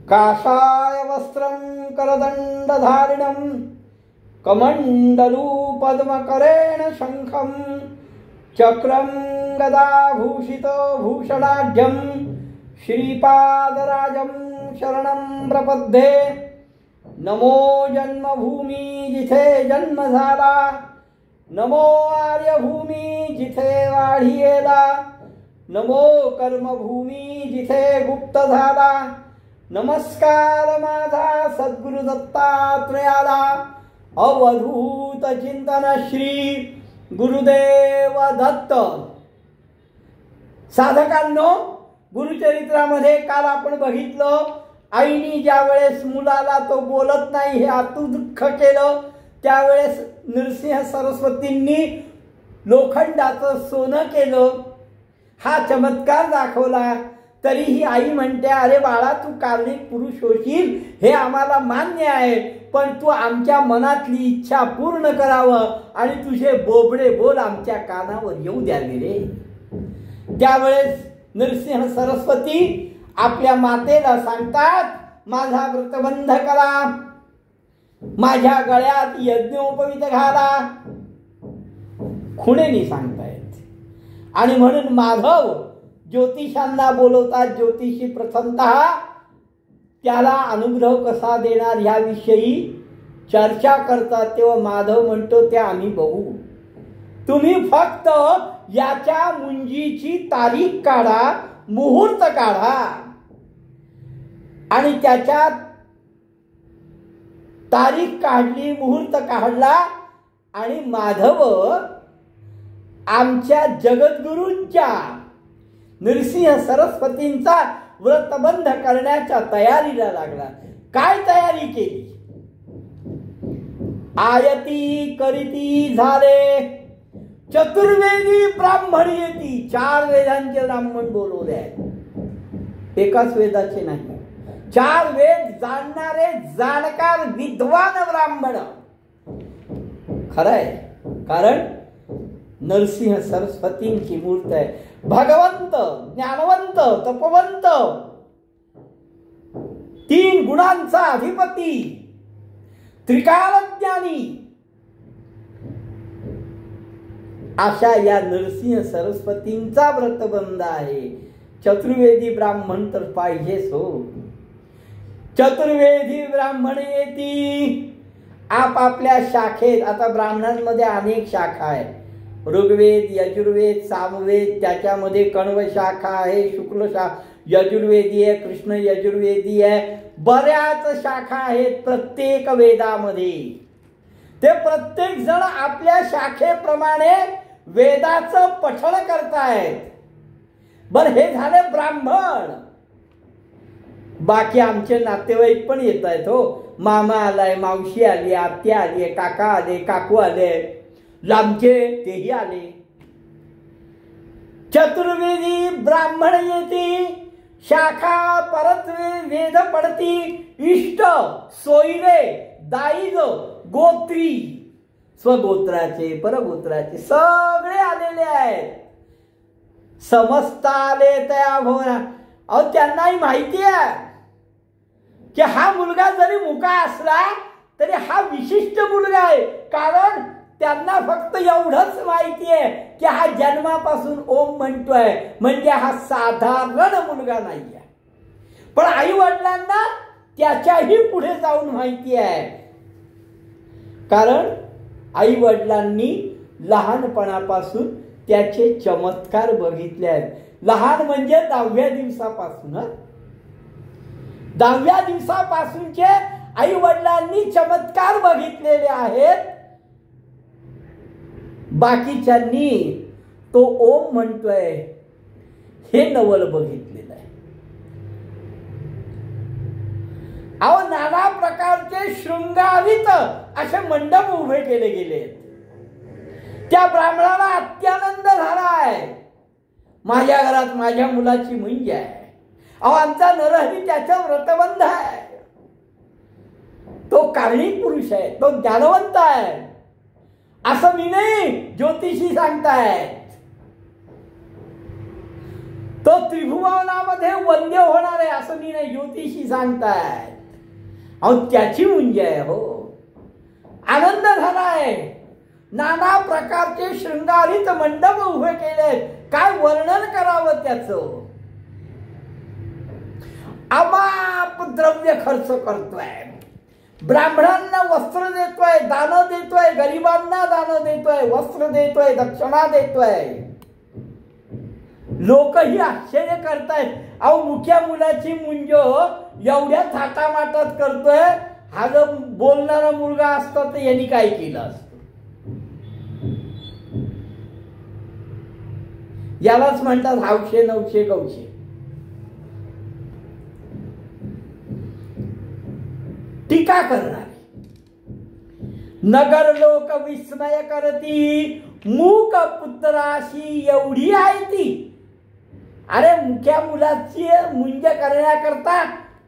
काषाय वस्त्रं करदण्डधारिणं कमण्डलू पद्मकरेण शङ्खं चक्रं गदाभूषितो भूषणाढ्यं श्रीपादराजं शरणं प्रपद्ये। नमो जन्मभूमी जिथे जन्म झाला, नमो आर्यभूमी जिथे वाढियेला, नमो कर्मभूमी जिथे गुप्त झाला। नमस्कार माझा सद्गुरु दत्तात्रयाला, अवधूत चिंतन श्री गुरुदेव दत्त। साधकांनो, गुरुचरित्रामध्ये काल आपण बघितलं, आईनी ज्या वेळेस मुलाला तो बोलत नाही हे आतू दुःख केलं, त्यावेळेस नृसिंह सरस्वतींनी लोखंडाचं सोनं केलं, हा चमत्कार दाखवला। तरीही आई म्हणते, अरे बाळा, तू कार्मिक पुरुष होशील हे आम्हाला मान्य आहे, पण तू आमच्या मनातली इच्छा पूर्ण करावं आणि तुझे बोबडे बोल आमच्या कानावर येऊ द्यावे रे। त्यावेळेस नरसिंह सरस्वती आपल्या मातेला सांगतात, माझा व्रतबंध करा, माझ्या गळ्यात यज्ञोपवीत घाला, खुणेनी सांगतायत। आणि म्हणून माधव ज्योतिषांना बोलवतात। ज्योतिषी प्रथमतः त्याला अनुग्रह कसा देणार ह्याविषयी चर्चा करतात, तेव्हा माधव म्हणतो, ते आम्ही बघू, तुम्ही फक्त याच्या मुंजीची तारीख काढा, मुहूर्त काढा। आणि त्याच्यात तारीख काढली, मुहूर्त काढला आणि माधव आमच्या जगद्गुरूंच्या नृसिंह सरस्वतींचा व्रतबंध करण्याच्या तयारीला लागला। काय तयारी केली? आयती करीती झाले चतुर्वेदी ब्राह्मण येती। 4 वेदांचे ब्राह्मण बोलवले आहेत, एकाच वेदाचे नाही, 4 वेद जाणणारे जाणकार विद्वान ब्राह्मण। खरंय, कारण नरसिंह सरस्वतींची मूर्त आहे। भगवंत, ज्ञानवंत, तपवंत, 3 गुणांचा अधिपती, त्रिकालज्ञानी, अशा या नरसिंह सरस्वतींचा व्रतबंध आहे। चतुर्वेदी ब्राह्मण तर पाहिजेच हो। चतुर्वेदी ब्राह्मण येती आपापल्या शाखेत। आता ब्राह्मणांमध्ये अनेक शाखा आहेत, ऋग्वेद, यजुर्वेद, सामवेद, त्याच्यामध्ये कण्व शाखा आहे, शुक्ल यजुर्वेदी आहे, कृष्ण यजुर्वेदी आहे, बऱ्याच शाखा आहेत प्रत्येक वेदामध्ये। ते प्रत्येक जण आपल्या शाखेप्रमाणे वेदाचं पठण करतायत। बरं, हे झाले ब्राह्मण। बाकी आमचे नातेवाईक पण येत आहेत हो, मामा आलाय, मावशी आली, आत्या आली, काका आले, काकू आले, लांबचे तेही आले। चतुर्वेदी ब्राह्मण येती, शाखा परत वेद पडती, इष्ट, सोयरे, दाईज, गोत्री, स्वगोत्राचे, परगोत्राचे सगळे आलेले आहेत। समस्त आले त्या भोवना। अहो, त्यांनाही माहिती आहे की हा मुलगा जरी मुका असला तरी हा विशिष्ट मुलगा आहे, कारण त्यांना फक्त एवढंच माहिती आहे की हा जन्मापासून ओम म्हणतोय, म्हणजे हा साधारण मुलगा नाही आहे। पण आई वडिलांना त्याच्याही पुढे जाऊन माहिती आहे, कारण आई वडिलांनी लहानपणापासून त्याचे चमत्कार बघितले आहेत। लहान म्हणजे 10व्या दिवसापासून, 10व्या दिवसापासूनचे आई वडिलांनी चमत्कार बघितलेले आहेत। बाकीच्यांनी तो ओम म्हणतोय हे नवल बघितलेलं आहे। अहो, नाना प्रकारचे शृंगारित असे मंडप उभे केले गेले। त्या ब्राह्मणाला अत्यानंद झालाय, माझ्या घरात माझ्या मुलाची मुंज आहे। अहो, आमचा नरहरी त्याचा व्रतबंध आहे, तो कार्मिक पुरुष आहे, तो ज्ञानवंत आहे, असं मी नाही, ज्योतिषी सांगतायत। तो त्रिभुवनामध्ये वंद्य होणार आहे असं मी नाही, ज्योतिषी सांगतायत. अहो त्याची मुंज आहे हो. आनंद झालाय. नाना प्रकारचे शृंगारित मंडप उभे केले. काय वर्णन करावं त्याचं. अमाप द्रव्य खर्च करतोय. ब्राह्मणांना वस्त्र देतोय, दान देतोय, गरिबांना दान देतोय, वस्त्र देतोय, दक्षिणा देतोय. लोकही आश्चर्य करतायत. अहो मुख्या मुलाची मुंज एवढ्या थाटामाटात करतोय. हा जर बोलणारा मुलगा असता तर यांनी काय केलं असतं. यालाच म्हणतात हावशे नवशे गवशे. टीका करणारे. नगर लोक विस्मय करती, मूक पुत्राशी एवढी आहे ती. अरे मुख्या मुलाची मुंज करण्याकरता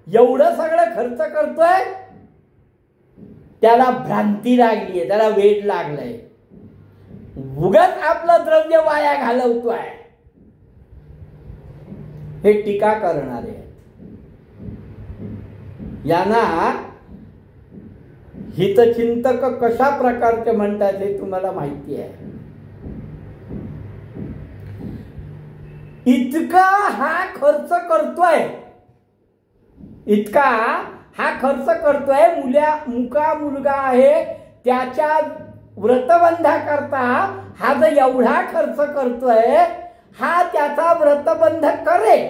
एवढं सगळं खर्च करतोय. त्याला भ्रांती लागलीय, त्याला वेड लागलंय. उगाच आपलं द्रव्य वाया घालवतोय. हे टीका करणारे. यांना हितचिंतक कशा प्रकारचे म्हणतात हे तुम्हाला माहिती आहे. इतका हा खर्च करतोय, इतका हा खर्च करतोय. मुका मुलगा आहे त्याच्या व्रतबंधा करता हा जर एवढा खर्च करतोय, हा त्याचा व्रतबंध करेल.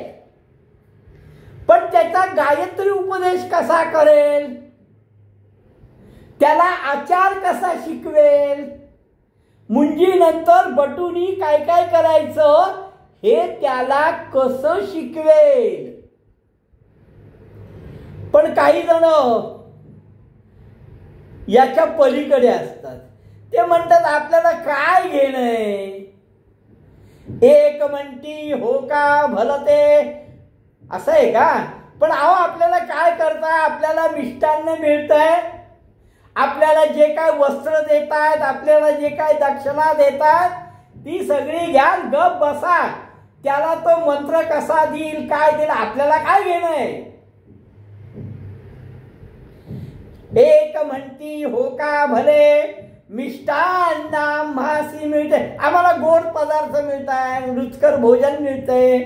पण त्याचा गायत्री उपदेश कसा करेल, त्याला आचार कसा शिकवेल, मुंजीनंतर बटुनी काय काय करायचं हे त्याला कसं शिकवेल. पण काही जण याच्या पलीकडे असतात. ते म्हणतात आपल्याला काय घेणंय. एक म्हणती हो का भलते असं आहे का. पण अहो आपल्याला काय करताय, आपल्याला मिष्टान्न मिळतंय, आपल्याला जे काय वस्त्र देतात, आपल्याला जे काय दक्षिणा देतात ती सगळी घ्या, गप बसा. त्याला तो मंत्र कसा देईल, काय देईल, आपल्याला काय घेणंय. एक म्हणती हो का भले मिष्टान्न आम्हासी मिळते, आम्हाला गोड पदार्थ मिळतात, रुचकर भोजन मिळते.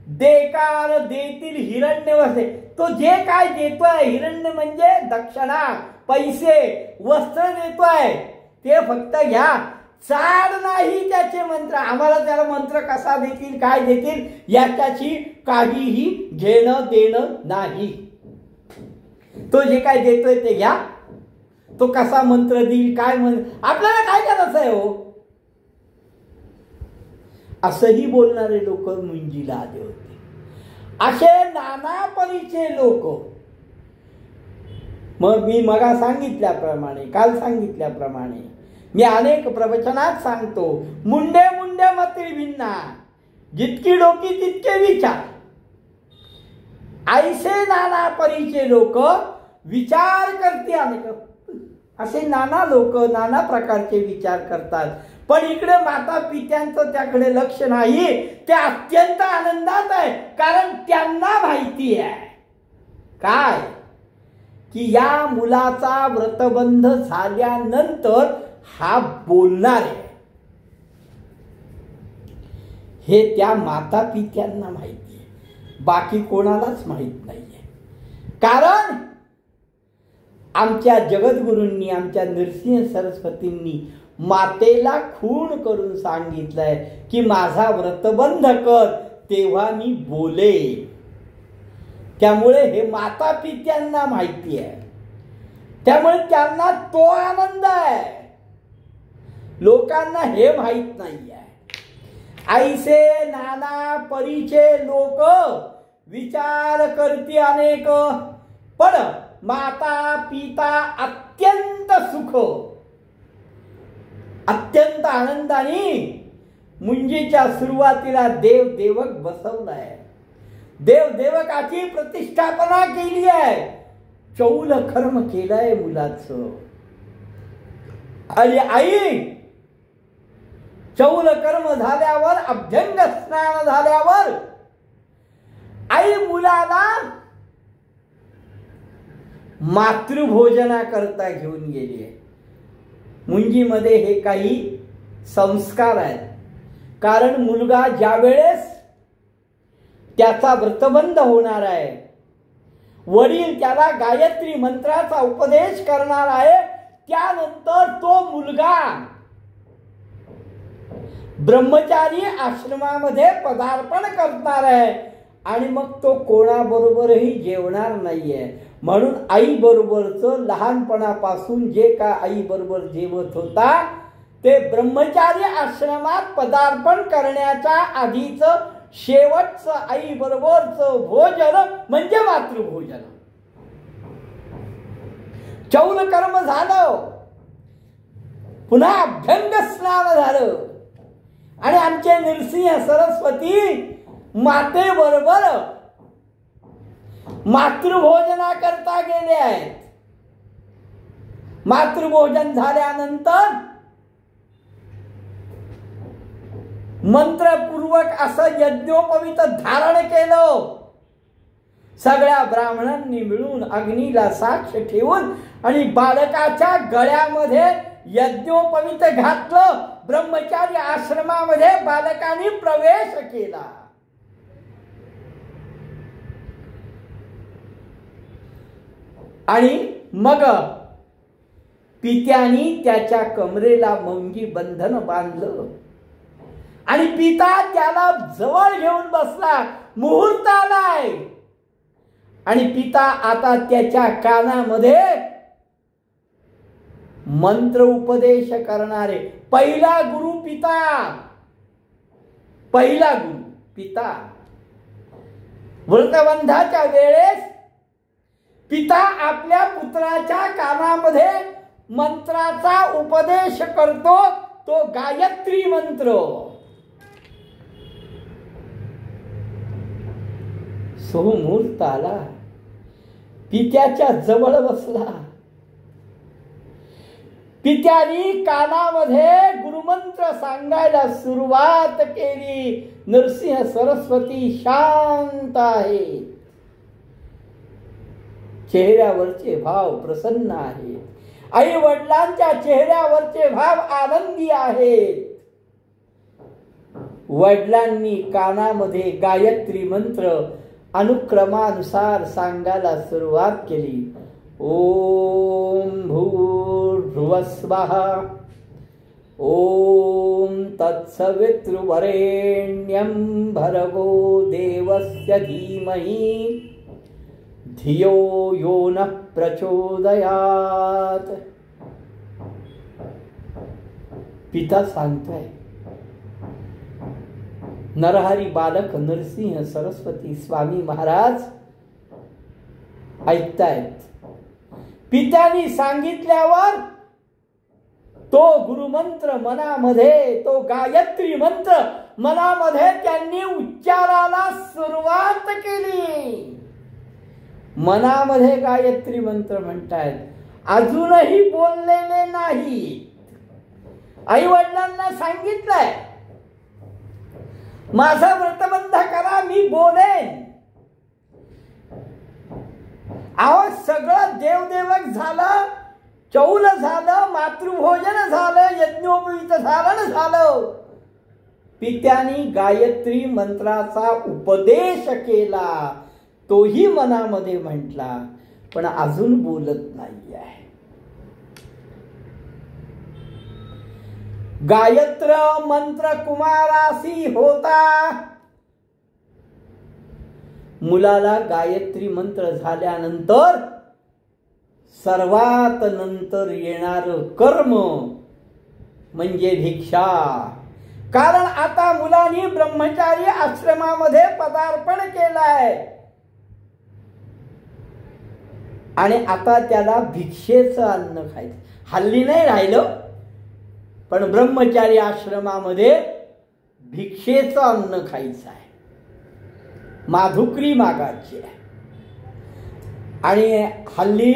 देकार देतील हिरण्य वसे, तो जे काय देतोय हिरण्य म्हणजे दक्षिणा, पैसे, वस्त्र देतोय ते फक्त घ्या. चाड नाही त्याचे मंत्र. आम्हाला त्याला मंत्र कसा देतील, काय देतील याच्याशी काहीही घेणं देणं नाही. तो जे काय देतोय ते घ्या. तो कसा मंत्र देईल, काय आपल्याला काय करायचं आहे हो. असंही बोलणारे लोक मुंजीला आले होते. असे नाना परीचे लोक. मग मी मगा सांगितल्याप्रमाणे, काल सांगितल्याप्रमाणे मी अनेक प्रवचनात सांगतो, मुंडे मुंडे मती भिन्ना, जितकी डोकी तितके विचार. ऐसे नाना परीचे लोक विचार करते अनेक. असे नाना लोक नाना प्रकारचे विचार करतात. पण इकडे माता पित्यांचं त्याकडे लक्ष नाही. ते अत्यंत आनंदात आहे. कारण त्यांना माहिती आहे काय की या मुलाचा व्रतबंध झाल्यानंतर हा बोलणार आहे. हे त्या माता पित्यांना माहिती आहे, बाकी कोणालाच माहित नाहीये. कारण आमच्या जगद्गुरूंनी, आमच्या नृसिंह सरस्वतींनी मातेला खूण करून सांगितलंय की माझा व्रतबंध कर तेव्हा मी बोले. त्यामुळे हे माता पित्यांना माहिती आहे. त्यामुळे त्यांना तो आनंद आहे. लोकांना हे माहित नाही आहे. ऐसे नाना परीचे लोक विचार करती अनेक, पण माता पिता अत्यंत सुख, अत्यंत आनंदाने मुंजीच्या सुरुवातीला देव देवक बसवलाय. देव देवकाची प्रतिष्ठापना केली आहे. चौल कर्म केलंय मुलाचं. आणि आई चौल कर्म झाल्यावर, अभ्यंग स्नान झाल्यावर आई मुलाला मातृभोजनाकरता घेऊन गेली आहे. मुंजीमध्ये हे काही संस्कार आहेत. कारण मुलगा ज्या वेळेस त्याचा व्रतबंध होणार आहे, वडील त्याला गायत्री मंत्राचा उपदेश करणार आहे, त्यानंतर तो मुलगा ब्रह्मचारी आश्रमामध्ये पदार्पण करणार आहे आणि मग तो कोणाबरोबरही जेवणार नाहीये. म्हणून आई बरोबरचं लहानपणापासून जे का आई बरोबर जेवत होता ते ब्रह्मचारी आश्रमात पदार्पण करण्याच्या आधीचं शेवटचं आई बरोबरचं भोजन म्हणजे मातृभोजन. चौल कर्म झालं, पुन्हा अभ्यंग स्नान झालं आणि आमचे नृसिंह सरस्वती माते बरोबर मातृभोजनाकरता गेले आहेत. मातृभोजन झाल्यानंतर मंत्रपूर्वक असं यज्ञोपवीत धारण केलं. सगळ्या ब्राह्मणांनी मिळून अग्नीला साक्ष ठेवून आणि बालकाच्या गळ्यामध्ये यज्ञोपवीत घातलं. ब्रह्मचारी आश्रमामध्ये बालकांनी प्रवेश केला. आणि मग पित्यानी त्याच्या कमरेला मुंगी बंधन बांधलं आणि पिता त्याला जवळ घेऊन बसला. मुहूर्त आलाय आणि पिता आता त्याच्या कानामध्ये मंत्र उपदेश करणारे. पहिला गुरु पिता, पहिला गुरु पिता. व्रतबंधाच्या वेळेस पिता आपल्या पुत्राच्या कानामध्ये मंत्राचा उपदेश करतो, तो गायत्री मंत्र. मुहूर्त आला, पित्याच्या जवळ बसला. पित्यानी कानामध्ये गुरुमंत्र सांगायला सुरुवात केली. नृसिंह सरस्वती शांत आहे, चेहऱ्यावरचे भाव प्रसन्न आहेत. आई वडिलांच्या चेहऱ्यावरचे भाव आनंदी आहेत. वडिलांनी कानामध्ये गायत्री मंत्र अनुक्रमानुसार सांगायला सुरुवात केली. ओम भूर्भुवस्वः ओम तत्सवितृवरेण्यं भर्गो देवस्य धीमहि धियो यो नः प्रचोदयात्. पिता सांगताय. नरहरी बालक नरसिंह सरस्वती स्वामी महाराज ऐकतायत. पित्यानी सांगितल्यावर तो गुरुमंत्र मनामध्ये, तो गायत्री मंत्र मनामध्ये त्यांनी उच्चाराला सुरुवात केली. मनामध्ये गायत्री मंत्र म्हणतायत, अजूनही बोललेले नाही. आई वडिलांना सांगितलंय माझा व्रतबंध करा, मी बोलेन. अहो सगळं देवदेवक झालं, चौल झालं, मातृभोजन झालं, यज्ञोपवीत झालं. पित्यानी गायत्री मंत्राचा उपदेश केला, तोही मनामध्ये म्हटला, पण अजून बोलत नाही आहे. गायत्र मंत्र कुमारासी होता. मुलाला गायत्री मंत्र झाल्यानंतर सर्वात नंतर येणार कर्म म्हणजे भिक्षा. कारण आता मुलांनी ब्रह्मचारी आश्रमामध्ये पदार्पण केलाय आणि आता त्याला भिक्षेचं अन्न खायचं. हल्ली नाही राहिलं, पण ब्रह्मचारी आश्रमामध्ये भिक्षेचं अन्न खायचं आहे, माधुकरी मागायची आहे. आणि हल्ली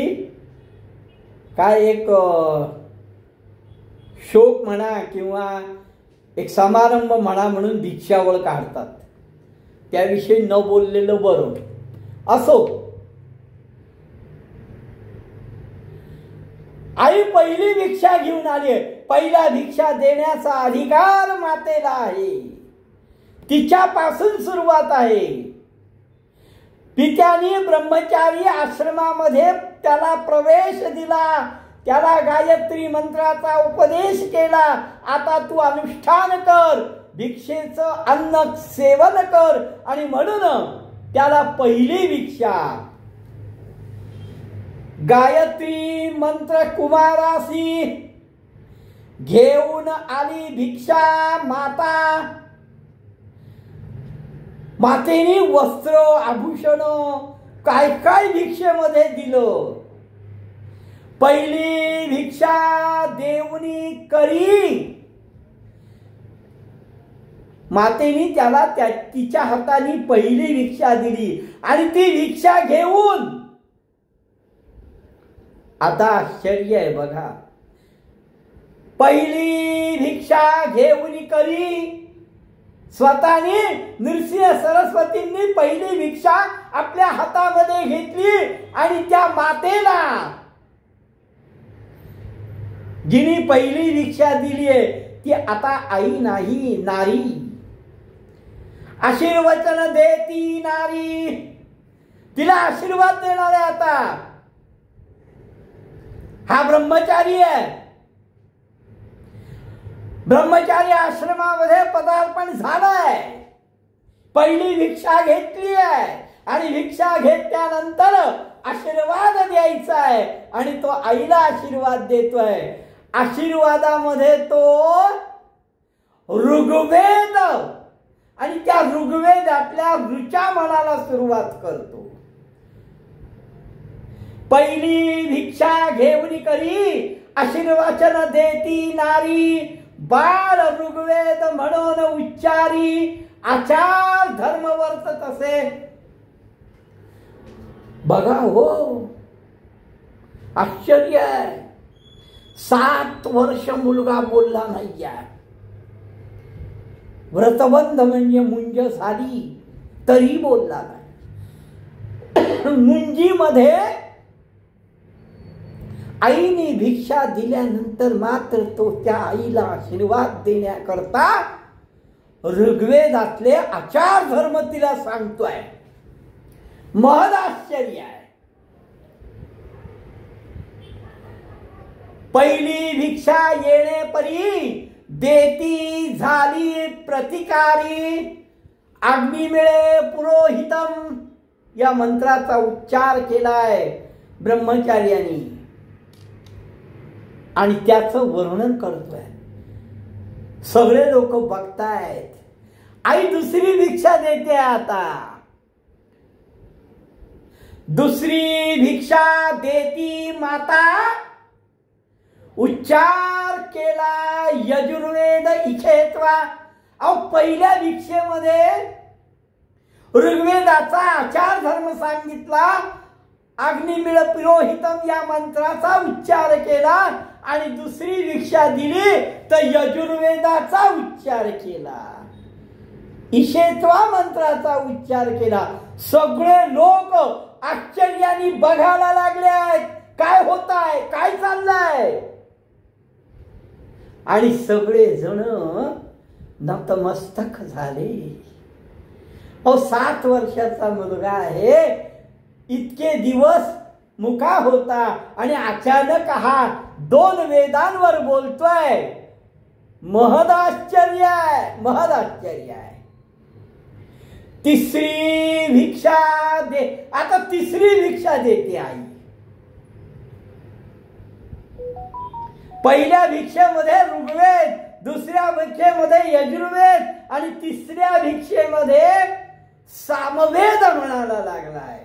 काय एक शोक म्हणा किंवा एक समारंभ म्हणा म्हणून भिक्षावळ काढतात. त्याविषयी न बोललेलं बरं. असो, आई पहिली भिक्षा घेऊन आली. पहिला भिक्षा देण्याचा अधिकार मातेला आहे. तिच्यापासून सुरुवात आहे. पित्याने ब्रह्मचारी आश्रमामध्ये त्याला प्रवेश दिला, त्याला गायत्री मंत्राचा उपदेश केला. आता तू अनुष्ठान कर, भिक्षेचं अन्न सेवन कर. आणि म्हणून त्याला पहिली भिक्षा. गायत्री मंत्र कुमारासी घेऊन आली भिक्षा माता. मातेने वस्त्र आभूषण काय काय भिक्षेमध्ये दिलं. पहिली भिक्षा देवनी करी. मातेने त्याला तिच्या हाताने पहिली भिक्षा दिली आणि ती भिक्षा घेऊन, आता आश्चर्य आहे बघा, पहिली भिक्षा घेऊन करी. स्वतःने नृसिंह सरस्वतींनी पहिली भिक्षा आपल्या हातामध्ये घेतली आणि त्या मातेला, जिने पहिली भिक्षा दिली आहे ती आता आई नाही, नारी. आशीर्वचन देती नारी. तिला आशीर्वाद देणार आहे आता. हा ब्रह्मचारी आहे. ब्रह्मचारी आश्रमामध्ये पदार्पण झालाय. पहिली भिक्षा घेतली आहे आणि भिक्षा घेतल्यानंतर आशीर्वाद द्यायचा आहे आणि तो आईला आशीर्वाद देतोय. आशीर्वादामध्ये तो ऋग्वेद आणि त्या ऋग्वेदातल्या ऋचा म्हणायला सुरुवात करतो. पहिली भिक्षा घेऊन करी, आशीर्वचन देती नारी. बाळ ऋग्वेद म्हणून उच्चारी, आचार धर्म वर्तत असे. बघा हो, आश्चर्य आहे. 7 वर्ष मुलगा बोलला नाही आहे. व्रतबंध म्हणजे मुंज झाली तरी बोलला नाही. मुंजीमध्ये आईने भिक्षा दिल्यानंतर मात्र तो त्या आईला आशीर्वाद देण्याकरता ऋग्वेदातले आचार धर्म तिला सांगतोय. महद आश्चर्य आहे. पहिली भिक्षा येणे परी देती झाली प्रतिकारी. अग्नी मिळे पुरोहितम या मंत्राचा उच्चार केलाय ब्रह्मचार्यांनी आणि त्याचं वर्णन करतोय. सगळे लोक बघतायत. आई दुसरी भिक्षा देते. आता दुसरी भिक्षा देती माता. उच्चार केला यजुर्वेद इखेत्वा. अहो, पहिल्या भिक्षेमध्ये ऋग्वेदाचा आचार धर्म सांगितला. अग्निमिळ पुरोहितम या मंत्राचा उच्चार केला आणि दुसरी भिक्षा दिली तर यजुर्वेदाचा उच्चार केला, ईशेत्वा मंत्राचा उच्चार केला. सगळे लोक आश्चर्याने बघायला लागले आहेत. काय होत आहे, काय चाललंय. आणि सगळे जण नतमस्तक झाले. 7 वर्षाचा मुलगा आहे. इतके दिवस मुका होता आणि अचानक हा 2 वेदांवर बोलतोय. महद आश्चर्य आहे, महद आश्चर्य आहे. तिसरी भिक्षा दे. आता तिसरी भिक्षा देते आई. पहिल्या भिक्षेमध्ये ऋग्वेद, दुसऱ्या भिक्षेमध्ये यजुर्वेद आणि तिसऱ्या भिक्षेमध्ये सामवेद म्हणायला लागलाय.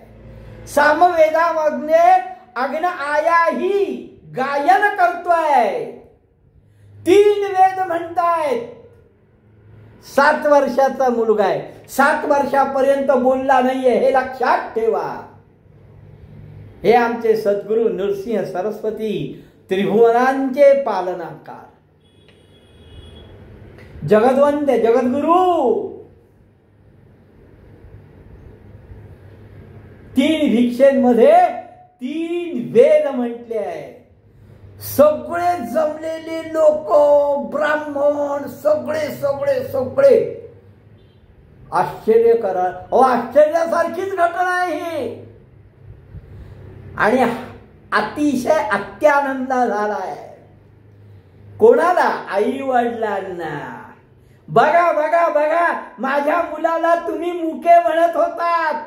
सामवेदामध्ये अग्न आया ही गायन करतोय. 3 वेद म्हणतायत. 7 वर्षाचा मुलगा आहे. 7 वर्षापर्यंत बोलला नाहीये, हे लक्षात ठेवा. हे आमचे सद्गुरु नृसिंह सरस्वती त्रिभुवनांचे पालनकार, जगद्वंद्य जगद्गुरु. 3 भिक्षेमध्ये 3 वेद म्हटले आहे. सगळे जमलेले लोक, ब्राह्मण, सगळे सगळे सगळे आश्चर्य करा. आश्चर्यासारखीच घटना आहे ही. आणि अतिशय अत्यानंद झालाय. कोणाला? आई वडिलांना. बघा बघा बघा, माझ्या मुलाला तुम्ही मुके म्हणत होतात,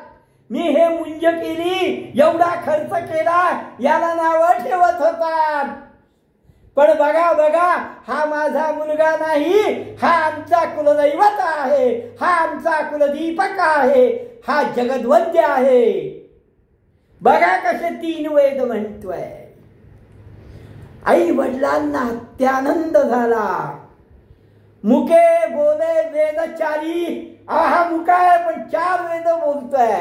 मी हे मुंज केली, एवढा खर्च केला, याला नाव ठेवत होतात. पण बघा बघा, हा माझा मुलगा नाही, हा आमचा कुलदैवत आहे, हा आमचा कुलदीपक आहे, हा जगद्वंद्य आहे. बघा कसे 3 वेद म्हणतोय. आई वडिलांना अत्यानंद झाला. मुके बोले वेदचारी. हा मुका आहे पण 4 वेद बोलतोय.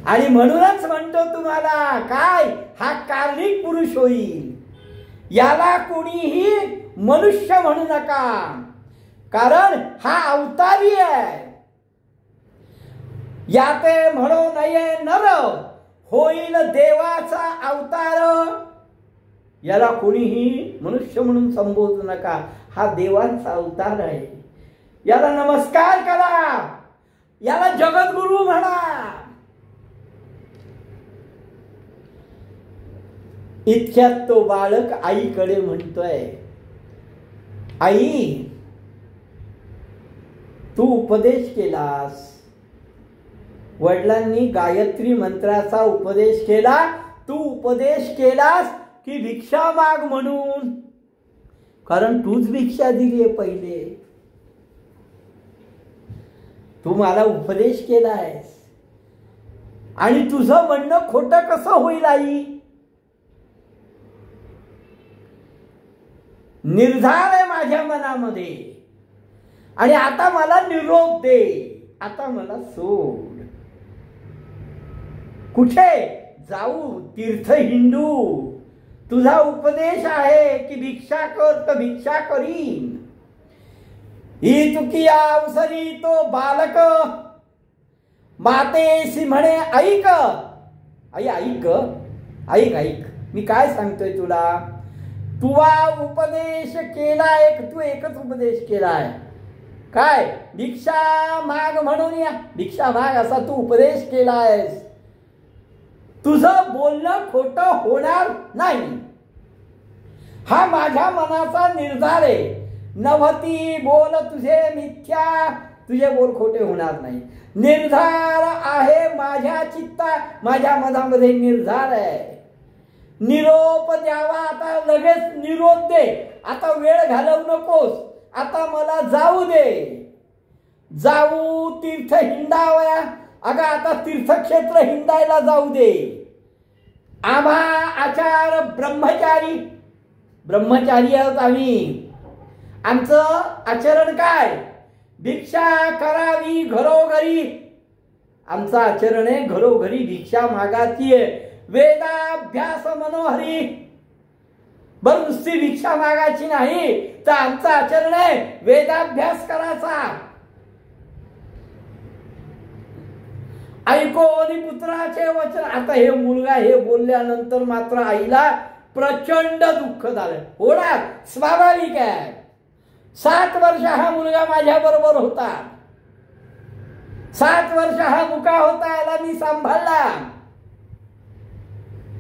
आणि म्हणूनच म्हणतो तुम्हाला, काय हा कार्मिक पुरुष होईल, याला कोणीही मनुष्य म्हणू नका, कारण हा अवतारी आहे. याते म्हणो नये नर, होईल देवाचा अवतार. याला कोणीही मनुष्य म्हणून संबोधू नका, हा देवाचा अवतार आहे. याला नमस्कार करा, याला जगद्गुरु म्हणा. इतक्यात तो बालक आईकडे म्हणतोय, आई तू उपदेश केलास, वडिलांनी गायत्री मंत्राचा उपदेश केला, तू उपदेश केलास की भिक्षा माग म्हणून, कारण तूच भिक्षा दिली आहे पहिले. तू मला उपदेश केलायस आणि तुझं म्हणणं खोटं कसं होईल आई? निर्धार आहे माझ्या मनामध्ये, आणि आता मला निरोप दे, आता मला सोड. कुठे जाऊ? तीर्थ हिंडू. तुझा उपदेश आहे की भिक्षा कर, तर भिक्षा करीन. ही चुकी अवसरी तो बालक मातेसी म्हणे ऐक. आई ऐक, ऐक ऐक, मी काय सांगतोय तुला. तुवा उपदेश केला तू एकच उपदेश केलाय. काय? भिक्षा माग म्हणून या, भिक्षा माग असा तू उपदेश केलायस. तुझं बोलणं खोटं होणार नाही, हा माझ्या मनाचा निर्धार आहे. नभती बोल तुझे मिथ्या, तुझे बोल खोटे होणार नाही. निर्धार आहे माझ्या चित्ता, माझ्या मनामध्ये निर्धार आहे. निरोप द्यावा, आता लगेच निरोप दे. आता वेळ घालवू नकोस, आता मला जाऊ दे. जाऊ तीर्थ हिंडावया. अगं आता तीर्थक्षेत्र हिंडायला जाऊ दे. आम्हा आचार ब्रह्मचारी, ब्रह्मचारी आहोत आम्ही. आमचं आचरण काय? भिक्षा करावी घरोघरी. आमचं आचरण आहे घरोघरी भिक्षा मागायची आहे. वेदाभ्यास मनोहरी. बर नुसती भिक्षा मागायची नाही, तर आमचं आचरण आहे वेदाभ्यास करायचा. ऐको आणि पुत्राचे वचन. आता हे मुलगा हे बोलल्यानंतर मात्र आईला प्रचंड दुःख झालं. होणार, स्वाभाविक आहे. 7 वर्ष हा मुलगा माझ्या बरोबर होता, 7 वर्ष हा मुका होता, याला मी सांभाळला.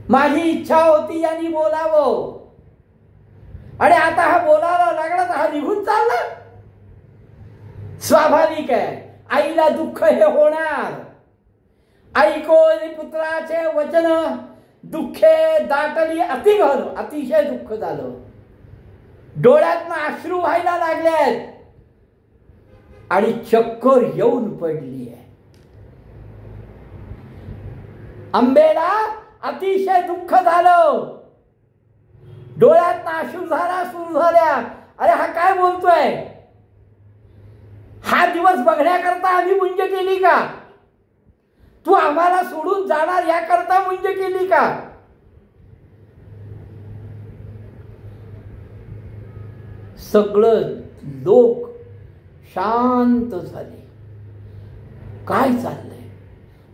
माझी इच्छा होती यांनी बोलावं, आणि आता हा बोलायला लागला तर हा निघून चालला. स्वाभाविक आहे, आईला दुःख हे होणार. ऐको पुत्राचे वचन, दुःखे दाटली अतिघन. अतिशय दुःख झालं, डोळ्यातनं अश्रू व्हायला लागलेत आणि चक्कर येऊन पडली आहे. अंबेला अतिशय दुःख झालं, डोळ्यातनं अश्रू झाला सुरू झाल्या. अरे हा काय बोलतोय? हा दिवस बघण्याकरता आम्ही मुंज केली का? तू आम्हाला सोडून जाणार याकरता मुंज केली का? सगळं लोक शांत झाले. काय चाललंय?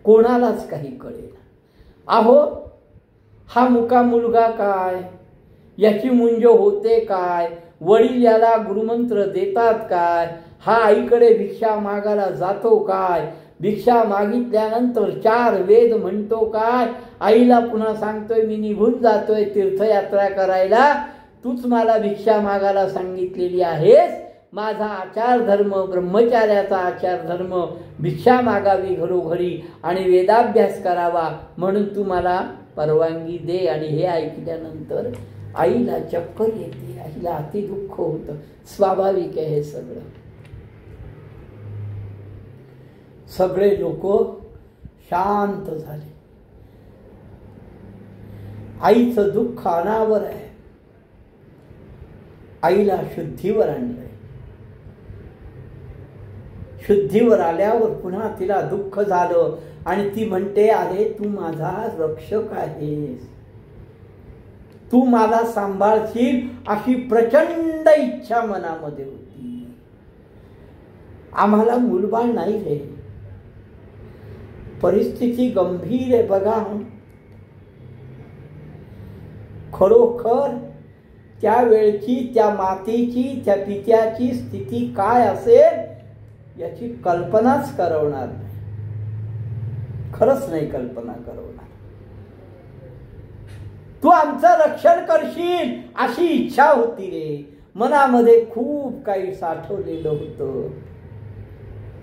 कोणालाच काही कळेना. अहो हा मुका मुलगा काय, याची मुंज होते काय, वडील याला गुरुमंत्र देतात काय, हा आईकडे भिक्षा मागायला जातो काय, भिक्षा मागितल्यानंतर 4 वेद म्हणतो काय, आईला पुन्हा सांगतोय मी निघून जातोय तीर्थयात्रा करायला, तूच मला भिक्षा मागायला सांगितलेली आहेस, माझा आचार धर्म ब्रह्मचार्याचा आचार धर्म भिक्षा मागावी घरोघरी आणि वेदाभ्यास करावा म्हणून तू मला परवानगी दे. आणि हे ऐकल्यानंतर आईला चक्कर येते, आईला अति दुःख होतं. स्वाभाविक आहे हे सगळं. सगळे लोक शांत झाले. आईचं दुःख अनावर आहे. आईला शुद्धीवर आणलंय. शुद्धीवर आल्यावर पुन्हा तिला दुःख झालं आणि ती म्हणते अरे तू माझा रक्षक आहेस, तू मला सांभाळशील अशी प्रचंड इच्छा मनामध्ये होती. आम्हाला मुलबाळ नाही रे. परिस्थिती गंभीर आहे बघा. खरोखर त्या वेळची त्या मातेची त्या पित्याची स्थिती काय असेल याची कल्पनाच करवणार नाही. खरंच नाही कल्पना करवणार. तू आमचं रक्षण करशील अशी इच्छा होती रे. मनामध्ये खूप काही साठवलेलं होतं.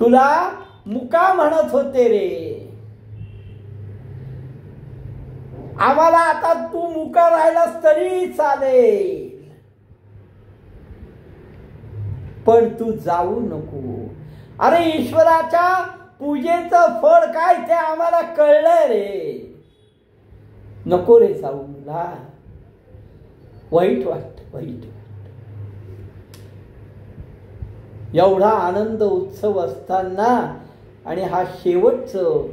तुला मुका म्हणत होते रे. आम्हाला आता तू मुका राहिलास तरी चालेल, पण तू जाऊ नको. अरे ईश्वराच्या पूजेचं फळ काय ते आम्हाला कळलंय रे. नको रे जाऊ मुला. वाईट वाटत, वाईट वाटत. एवढा आनंद उत्सव असताना आणि हा शेवटचं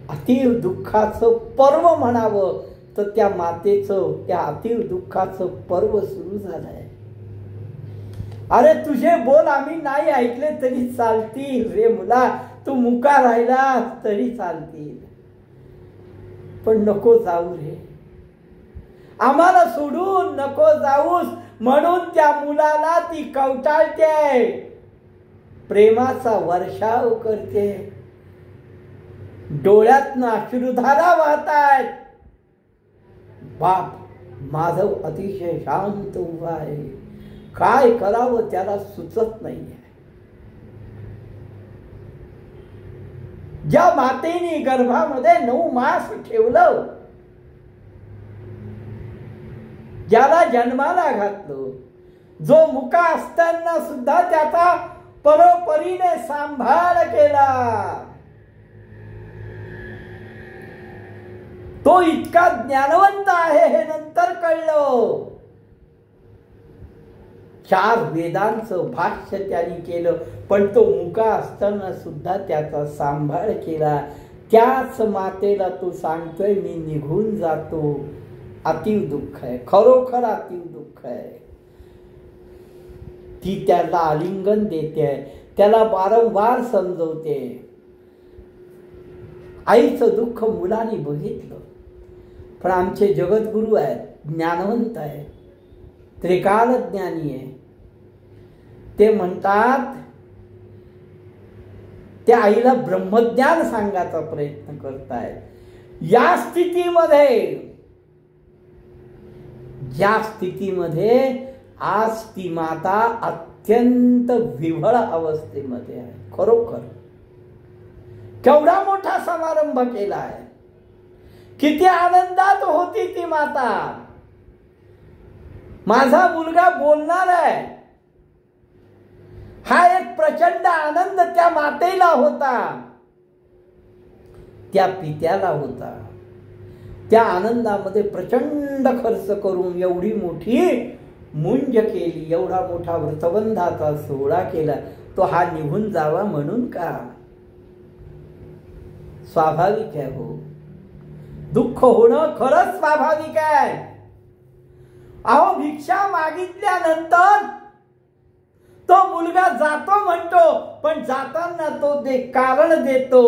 अतीव दुःखाचं पर्व म्हणावं तर त्या मातेचं त्या अतीव दुःखाचं पर्व सुरू झालंय. अरे तुझे बोल आम्ही नाही ऐकले तरी चालतील रे मुला. तू मुका राहिला तरी चालतील, पण नको जाऊ रे. आम्हाला सोडून नको जाऊस म्हणून त्या मुलाला ती कवटाळते, प्रेमाचा वर्षाव करते. डोळ्यातनं अश्रुधारा वाहतायत. बाप माधव अतिशय शांत उभा आहे. काय करावं त्याला सुचत नाहीये. ज्या मातेने गर्भामध्ये 9 मास ठेवलं, ज्याला जन्माला घातलं, जो मुका असताना सुद्धा त्याचा परोपरीने सांभाळ केला, तो इतका ज्ञानवंत आहे हे नंतर कळलं. 4 वेदांचं भाष्य त्यांनी केलं, पण तो मुका असताना सुद्धा त्याचा सांभाळ केला. त्याच मातेला तो सांगतोय मी निघून जातो. अतीव दुःख आहे, खरोखर अतीव दुःख आहे. ती त्याला आलिंगन देते, त्याला वारंवार समजवते. आईचं दुःख मुलांनी बघितलं. पण आमचे जगद्गुरु आहेत, ज्ञानवंत आहे, त्रिकाल ज्ञानी आहे. ते म्हणतात त्या आईला ब्रह्मज्ञान सांगायचा प्रयत्न करतायत. या स्थितीमध्ये, ज्या स्थितीमध्ये आज ती माता अत्यंत विव्हळ अवस्थेमध्ये आहे. खरोखर केवढा मोठा समारंभ केला आहे. किती आनंदात होती ती माता. माझा मुलगा बोलणार आहे हा एक प्रचंड आनंद त्या मातेला होता, त्या पित्याला होता. त्या आनंदामध्ये प्रचंड खर्च करून एवढी मोठी मुंज केली, एवढा मोठा व्रतबंधाचा सोहळा केला. तो हा निघून जावा म्हणून का? स्वाभाविक आहे हो. दुःख होणं खरंच स्वाभाविक आहे. अहो भिक्षा मागितल्यानंतर तो मुलगा जातो म्हणतो, पण जाताना तो कारण देतो.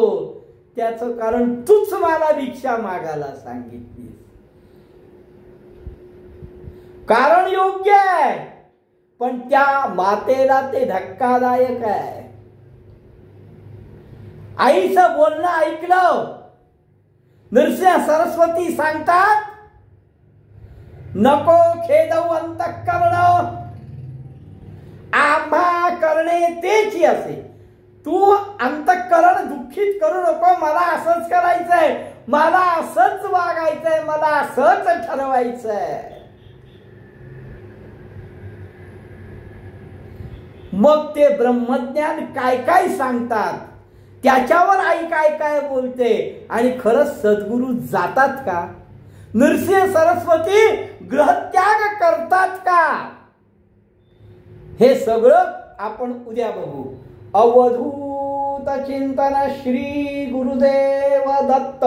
त्याचं कारण तूच मला भिक्षा मागायला सांगितली. कारण योग्य आहे, पण त्या मातेला ते धक्कादायक आहे. आईचं बोलणं ऐकलं. नृसिंह सरस्वती सांगतात, नको खेदऊ अंतःकरण, आम्हा करणे तेच असे. तू अंतःकरण दुःखित करू नको. मला असंच करायचंय, मला असंच वागायचंय, मला असंच ठरवायचंय. मग ते ब्रह्मज्ञान काय काय सांगतात, त्याच्यावर आई काय काय बोलते, आणि खरंच सद्गुरू जातात का? नृसिंह सरस्वती ग्रहत्याग करतात का? हे सगळं आपण उद्या बघू. अवधूत चिंतन श्री गुरुदेव दत्त.